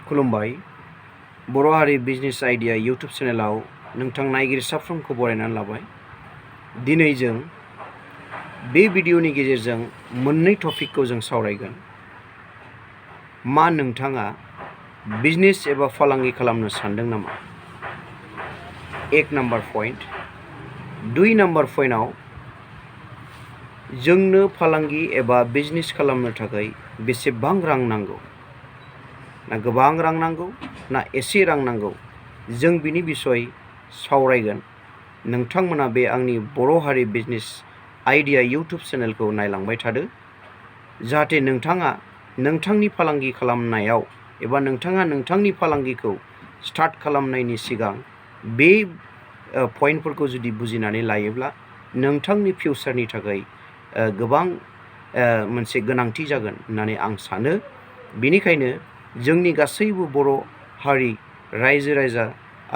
खुलुमबाय बर' हारि business idea YouTube चेनेलाव नोंथां नायगिरि साफ्रोमखौ बरायनानै लाबाय। दिनै जों बे भिडिअनि गेजेरजों मोननै टपिकखौ जों सावरायगोन। मा नोंथाङा बिजनेस एबा फालांगि खालामनो सानदों नामा? एक नाम्बार पइन्ट। 2 नाम्बार पइन्टआव जोंनो फालांगि एबा बिजनेस खालामनो थाखाय बेसेबां रां नांगौ? ना गोबां रां नांगौ ना एसे रां नांगौ? जों बिनि बिसय सावरायगोन। नोंथांमोना बे आंनि बर' हारि बिजनेस आइडिया यूट्यूब चेनेलखौ नायलांबाय थादो, जाहाथे नोंथाङा नोंथांनि फालांगि खालामनायाव एबा नोंथाङा नोंथांनि फालांगिखौ स्टार्ट खालामनायनि सिगां बे पइन्टफोरखौ जुदि बुजिनानै लायोब्ला नोंथांनि फिउचारनि थाखाय गोबां मोनसे गोनांथि जागोन होननानै आं सानो। बेनिखायनो जोंनि गासैबो बर' हारि रायजो राजा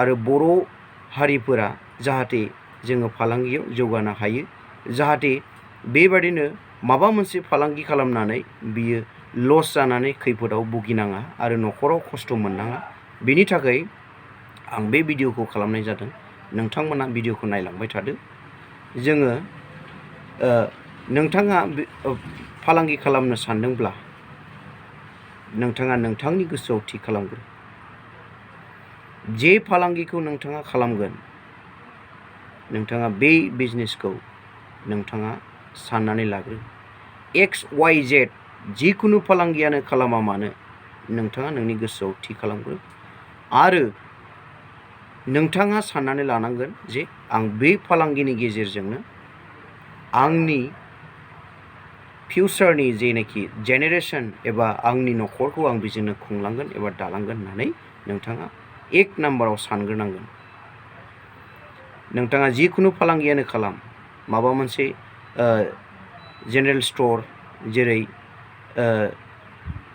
आरो बर' हारिफोरा जाहाथे जोङो फालांगियाव जौगानो हायो, जाहाथे बेबादिनो माबा मोनसे फालांगि खालामनानै बियो लस जानानै खैफोदाव भुगिनाङा आरो न'खराव खस्थ' मोननाङा, बेनि थाखाय आं बे भिडिअखौ खालामनाय जादों। नोंथांमोना भिडिअखौ नायलांबाय थादो। जोङो नोंथाङा फालांगि खालामनो सानदोंब्ला नोंथाङा नोंथांनि गोसोआव थि खालामग्रो। जे फालांगिखौ नोंथाङा खालामगोन, नोंथाङा बे बिजनेसखौ नोंथाङा साननानै लाग्रो। XYZ जिखुनु फालांगियानो खालामा मानो नोंथाङा नोंनि गोसोआव थि खालामग्रो आरो नोंथाङा साननानै लानांगोन जे आं बे फालांगिनि गेजेरजोंनो आंनि फिउचारनि जेनाखि जेनेरेसन एबा आंनि न'खरखौ आं बेजोंनो खुंलांगोन एबा दालांगोन होननानै नोंथाङा एक नाम्बाराव सानग्रोनांगोन। नोंथाङा जिखुनु फालांगियानो खालाम, माबा मोनसे जेनेरेल स्ट'र जेरै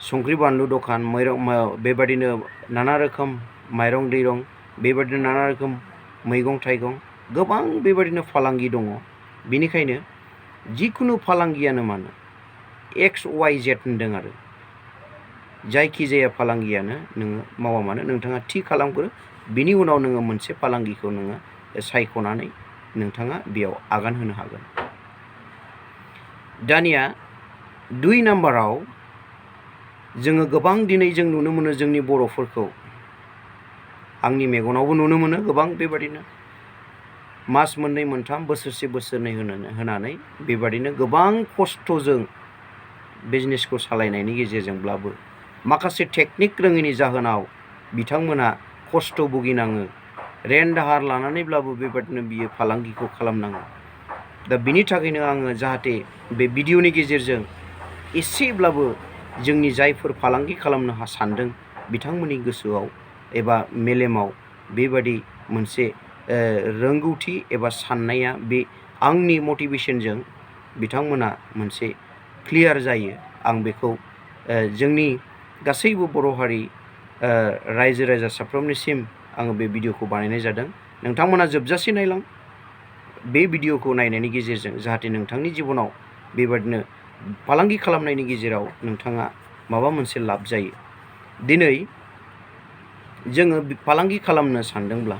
संख्रि बानलु दखान, बेबादिनो नाना रोखोम माइरं दैरं, बेबादिनो नाना रोखोम मैगं थाइगं, गोबां बेबादिनो फालांगि दङ। बेनिखायनो जिखुनु फालांगियानो मानो XYZ होनदों आरो जायखिजाया फालांगियानो नोङो मावा मानो नोंथाङा थि खालामग्रो। बिनि उनाव नोङो मोनसे फालांगिखौ नोङो सायख'नानै नोंथाङा बेयाव आगान होनो हागोन। दानिया 2 नाम्बाराव जोङो गोबां दिनै जों नुनो मोनो जोंनि बर'फोरखौ, आंनि मेगनावबो नुनो मोनो गोबां बेबादिनो मास मोननै मोनथाम बोसोरसे बोसोरनै होनानै बेबादिनो गोबां खस्थ'जों बिजनेसखौ सालायनायनि गेजेरजोंब्लाबो माखासे टेकनिक रोङैनि जाहोनाव बिथांमोना खस्थ' भुगिनाङो। रेन दाहार लानानैब्लाबो बेबादिनो बियो फालांगिखौ खालामनाङो। दा बिनि थाखायनो आङो जाहाथे बे भिडिअनि गेजेरजों एसेब्लाबो जोंनि जायफोर फालांगि खालामनो सानदों बिथांमोननि गोसोआव एबा मेलेमाव बेबादि मोनसे रोंगौथि एबा साननाया बे आंनि मटिभेसनजों बिथांमोना मोनसे क्लियार जायो। आं बेखौ जोंनि गासैबो बर' हारि रायजो राजा साफ्रोमनिसिम आङो बे भिडिअखौ बानायनाय जादों। नोंथांमोना जोबजासे नायलां बे भिडिअखौ नायनायनि गेजेरजों, जाहाथे नोंथांनि जिबनाव बेबादिनो फालांगि खालामनायनि गेजेराव नोंथाङा माबा मोनसे लाब जायो। दिनै जोङो फालांगि खालामनो सानदोंब्ला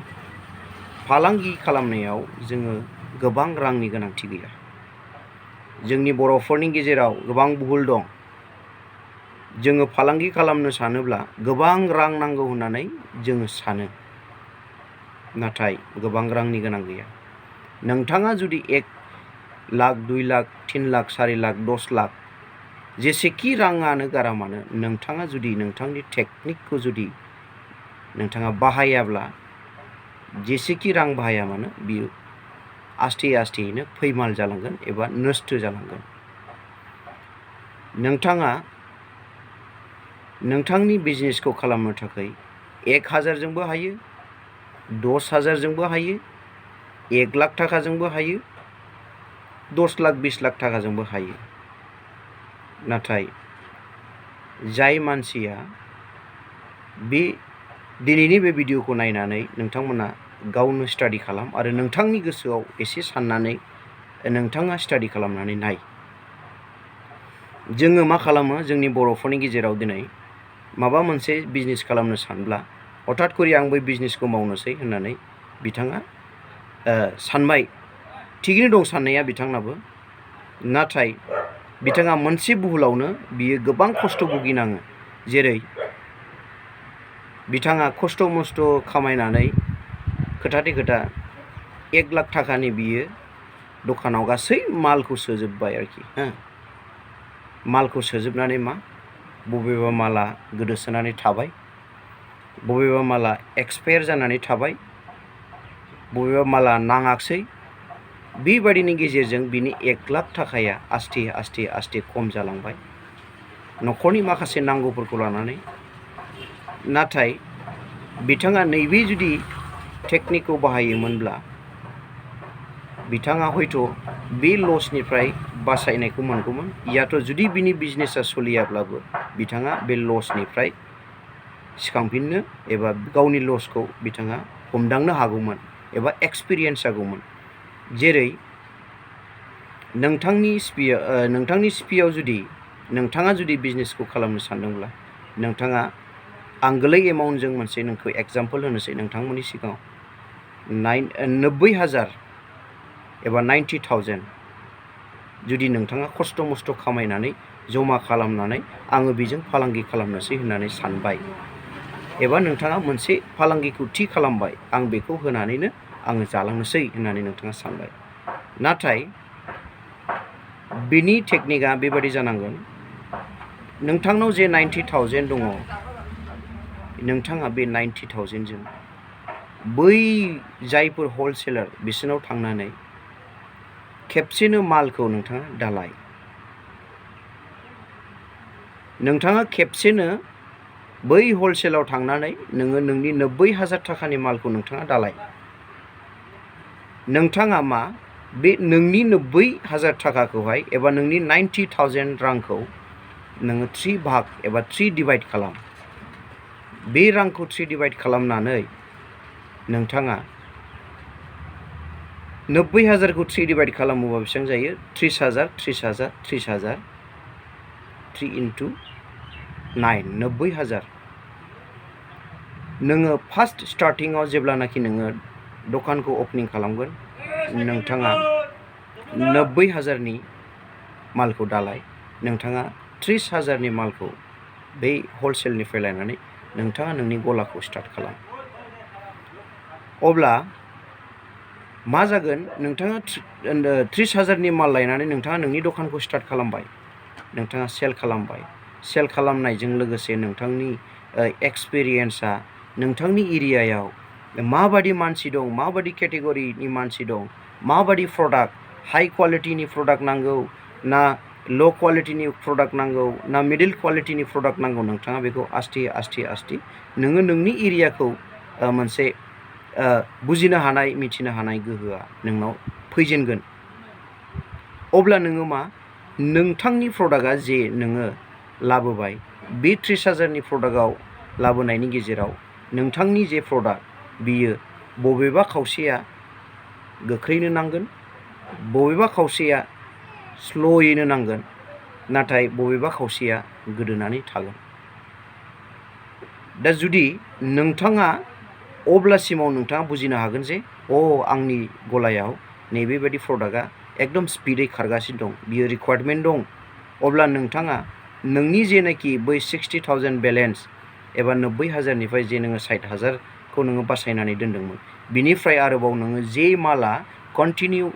फालांगि खालामनायाव जोङो गोबां रांनि गोनांथि गैया। जोंनि बर'फोरनि गेजेराव गोबां भुल दं। जोङो फालांगि खालामनो सानोब्ला गोबां रां नांगौ होननानै जोङो सानो, नाथाय गोबां रांनि गोनां गैया। नोंथाङा जुदि 1 लाख 2 लाख 3 लाख 4 लाख 10 लाख जेसेखि राङानो गारा मानो नोंथाङा जुदि नोंथांनि टेकनिकखौ जुदि नोंथाङा बाहायाब्ला, जेसेखि रां बाहाया मानो बियो आस्थे आस्थेयैनो फैमाल जालांगोन एबा नस्थ' जालांगोन। नोंथाङा नोंथांनि बिजनेसखौ खालामनो थाखाय 1000 जोंबो हायो, 10,000 जोंबो हायो, 1 लाख थाखाजोंबो हायो, 10 लाख 20 लाख थाखाजोंबो हायो। नाथाय जाय मानसिया बे दिनैनि बे भिडिअखौ नायनानै नोंथांमोना गावनो स्टाडि खालाम आरो नोंथांनि गोसोआव एसे साननानै नोंथाङा स्टाडि खालामनानै नाय। जोङो मा खालामो जोंनि बर'फोरनि गेजेराव दिनै माबा मोनसे बिजनेस खालामनो सानब्ला हठाৎ करि आं बै बिजनेसखौ मावनोसै होननानै बिथाङा सानबाय। थिगैनो दं साननाया बिथांनाबो, नाथाय बिथाङा मोनसे भुलावनो बियो गोबां खस्थ' भुगिनाङो। जेरै बिथाङा खस्थ' मस्थ' खामायनानै खोथाथे खोथा 1 लाख थाखानि बियो दखानाव गासै मालखौ सोजोबबाय आरोखि हो। मालखौ सोजोबनानै मा बबेबा माला गोदोसोनानै थाबाय, बबेबा माला एक्सपायार जानानै थाबाय, बबेबा माला नाङाखसै। बेबायदिनि गेजेरजों बिनि 1 लाख थाखाया आस्थे आस्थे आस्थे खम जालांबाय न'खरनि माखासे नांगौफोरखौ लानानै। नाथाय बिथाङा नैबे जुदि टेकनिकखौ बाहायोमोनब्ला बिथाङा हयथ' बे लसनिफ्राय बासायनायखौ मोनगौमोन, याथ' जुदि बिनि बिजनेसा सोलियाब्लाबो बिथाङा बे लसनिफ्राय सिखांफिननो एबा गावनि लसखौ बिथाङा हमदांनो हागौमोन एबा एक्सपिरियेन्स जागौमोन। जेरै नोंथांनि सिपियाव जुदि नोंथाङा जुदि बिजनेसखौ खालामनो सानदोंब्ला नोंथाङा आं गोरलै एमाउन्टजों मोनसे नोंखौ एग्जाम्पल होनोसै नोंथांमोननि सिगाङाव 90,000 एबा 90,000 जुदि नोंथाङा खस्थ' मस्थ' खामायनानै जमा खालामनानै आङो बेजों फालांगि खालामनोसै होननानै सानबाय, एबा नोंथाङा मोनसे फालांगिखौ थि खालामबाय, आं बेखौ होनानैनो आङो जालांनोसै होननानै नोंथाङा सानबाय। नाथाय बिनि टेकनिकआ बेबायदि जानांगोन, नोंथांनाव जे 90,000 दङ, नोंथाङा बे 90,000 जों बै जायफोर हलसेलार बिसोरनाव थांनानै खेबसेनो मालखौ नोंथाङा दालाय। नोंथाङा खेबसेनो बै हलसेलाव थांनानै नोङो नोंनि 90,000 थाखानि मालखौ नोंथाङा दालाय। नोंथाङा मा बे नोंनि 90,000 थाखाखौहाय एबा नोंनि 90,000 रांखौ नोङो 3 भाग एबा 3 डिभाइड खालाम। बे रांखौ 3 डिभाइड खालामनानै नोंथाङा 90,000खौ 3 डिभाइड खालामोबा बेसेबां जायो? 30,000 30,000 30,000 3 into 9 90,000। नोङो फार्स्ट स्टार्टिङाव जेब्लानाखि नोङो दखानखौ अपेनिं खालामगोन, नोंथाङा 90,000नि मालखौ दालाय, नोंथाङा 30,000नि मालखौ बै हलसेलनिफ्राय लायनानै नोंथाङा नोंनि गलाखौ स्टार्ट खालाम। अब्ला मा जागोन? नोंथाङा 30,000नि माल लायनानै नोंथाङा नोंनि दखानखौ स्टार्ट खालामबाय, नोंथाङा सेल खालामबाय। सेल खालामनायजों लोगोसे नोंथांनि एक्सपिरियेन्सआ नोंथांनि एरियायाव माबायदि मानसि दं, माबायदि केटेगरिनि मानसि दं, माबायदि प्रडाक्ट, हाइ क्वालिटिनि प्रडाक्ट नांगौ ना ल' क्वालिटिनि प्रडाक्ट नांगौ ना मिडिल क्वालिटिनि प्रडाक्ट नांगौ, नोंथाङा बेखौ आस्थे आस्थे आस्थे नोङो नोंनि एरियाखौ मोनसे बुजिनो हानाय मिथिनो हानाय गोहोआ नोंनाव फैजेनगोन। अब्ला नोङो मा नोंथांनि प्रडाक्टआ जे नोङो लाबोबाय, बे 30,000नि प्रडाक्टआव लाबोनायनि गेजेराव नोंथांनि जे प्रडाक्ट बियो बबेबा खावसेया गोख्रैनो नांगोन, बबेबा खावसेया स्ल'यैनो नांगोन, नाथाय बबेबा खावसेया गोदोनानै थागोन। दा जुदि नोंथाङा अब्लासिमाव नोंथाङा बुजिनो हागोन जे आंनि गलायाव नैबेबायदि प्रडाक्टआ एकदम स्पिडै खारगासिनो दं, बियो रिक्वायरमेन्ट दं। अब्ला नोंथाङा नोंनि जेनाखि बै 60,000 बेलेन्स एबा 90,000निफ्राय जे नोङो 60,000खौ नोङो बासायनानै दोनदोंमोन, बिनिफ्राय आरोबाव नोङो जे माला कन्टिनिउ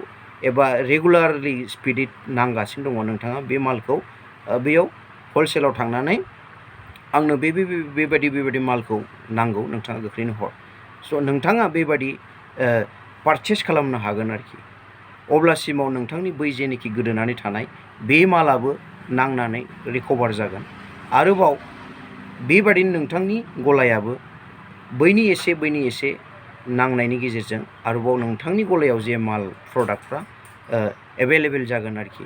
एबा रेगुलारलि स्पिडै नांगासिनो दङ, नोंथाङा बे मालखौ बेयाव हलसेलाव थांनानै आंनो बेबायदि मालखौ नांगौ, नोंथाङा गोख्रैनो हर। स' नोंथाङा बेबायदि पारचेस खालामनो हागोन आरोखि। अब्लासिमाव नोंथांनि बै जेनोखि गोदोनानै थानाय बे मालाबो नांनानै रिकभार जागोन। आरोबाव बेबादिनो नोंथांनि गलायाबो बैनि एसे नांनायनि गेजेरजों आरोबाव नोंथांनि गलायाव जे माल प्रडाक्टफ्रा एभेलेबेल जागोन आरोखि।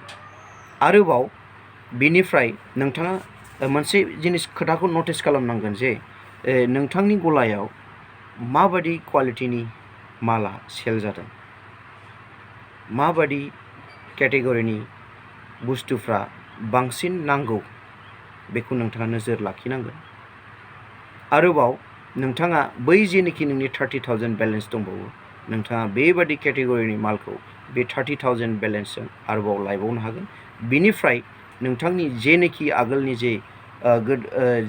आरोबाव बिनिफ्राय नोंथाङा मोनसे खोथाखौ नटिस खालामनांगोन जे नोंथांनि गलायाव माबायदि क्वालिटिनि माला सेल जादों, माबायदि केटेगरिनि बुस्थुफ्रा बांसिन नांगौ, बेखौ नोंथाङा नोजोर लाखिनांगोन। आरोबाव नोंथाङा बै जेनोखि नोंनि 30,000 बेलेन्स दंबावो नोंथाङा बेबादि केटेगरिनि मालखौ बे 30,000 बेलेन्सजों आरोबाव लायबावनो हागोन। बिनिफ्राय नोंथांनि जेनोखि आगोलनि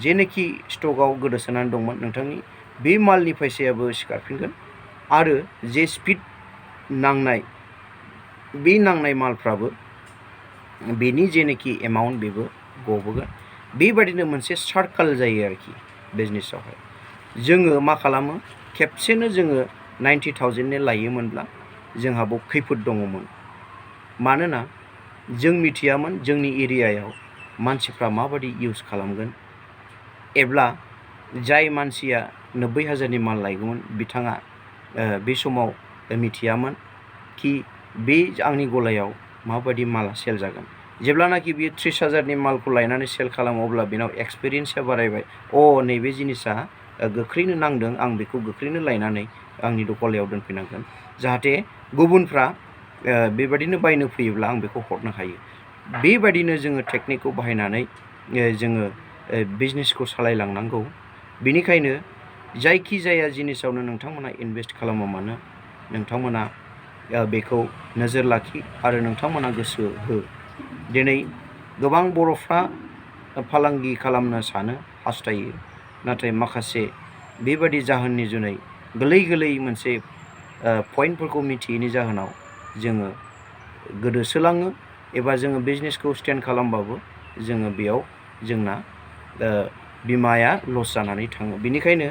जेनोखि स्टकआव गोदोसोनानै दंमोन नोंथांनि बे मालनि फैसायाबो सिखारफिनगोन आरो जे स्पिड नांनाय बे नांनाय मालफ्राबो बेनि जेनोखि एमाउन्ट बेबो गबोगोन। बेबादिनो मोनसे सार्कोल जायो आरोखि बिजनेसावहाय। जोङो मा खालामो खेबसेनो जोङो 90,000 लायोमोनब्ला जोंहा बाव खैफोद दङमोन। मानोना जों मिथियामोन जोंनि एरियायाव मानसिफ्रा माबादि इउज खालामगोन एब्ला जाय मानसिया 90,000नि माल लायगौमोन बिथाङा बे समाव मिथियामोन कि बे आंनि गलायाव माबादि माला सेल जागोन। जेब्लानाखि बियो 30,000नि मालखौ लायनानै सेल खालामो अब्ला बेनाव एक्सपिरियेन्सआ बारायबाय। नैबे जिनिसा गोख्रैनो नांदों आं बेखौ गोख्रैनो लायनानै आंनि गलायाव दोनफैनांगोन जाहाथे गुबुनफ्रा बेबादिनो बायनो फैयोब्ला आं बेखौ हरनो हायो। बेबादिनो जोङो टेकनिकखौ बाहायनानै जोङो बिजनेसखौ सालायलांनांगौ। बेनिखायनो जायखिजाया जिनिसावनो नोंथांमोना इनभेस्ट खालामा मानो नोंथांमोना बेखौ नोजोर लाखि आरो नोंथांमोना गोसो हो। दिनै गोबां बर'फ्रा फालांगि खालामनो सानो हास्थायो नाथाय माखासे बेबादि जाहोननि जुनै गोरलै मोनसे पइन्टफोरखौ मिथियैनि जाहोनाव जोङो गोदोसोलाङो एबा जोङो बिजनेसखौ स्टेन्ड खालामबाबो जोङो बेयाव जोंना बिमाया लस जानानै थाङो। बेनिखायनो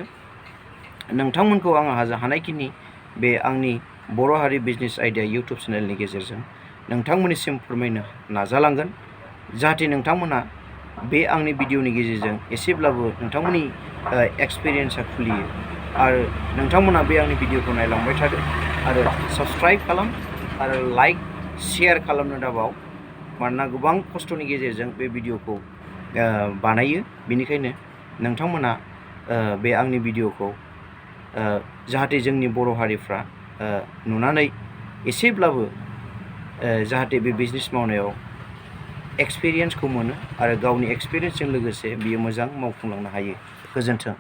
नोंथांमोनखौ आं हानायखिनि बे आंनि बर' हारि बिजनेस आइडिया इउटुब चेनेलनि गेजेरजों नोंथांमोननिसिम फोरमायनो नाजालांगोन जाहाथे नोंथांमोना बे आंनि भिडिअनि गेजेरजों एसेब्लाबो नोंथांमोननि एक्सपिरियेन्सआ खुलियो आरो नोंथांमोना बे आंनि भिडिअखौ नायलांबाय थादो आरो साबस्क्राइब खालाम आरो लाइक शेयार खालामनो दाबाव। मानोना गोबां खस्थ'नि गेजेरजों बे भिडिअखौ बानायो। बेनिखायनो नोंथांमोना बे आंनि भिडिअखौ जाहाथे जोंनि बर' हारिफ्रा नुनानै एसेब्लाबो जाहाथे बे बिजनेस मावनायाव एक्सपिरियेन्सखौ मोनो आरो गावनि एक्सपिरियेन्सजों लोगोसे बियो मोजां मावफुंलांनो हायो। गोजोन्थों।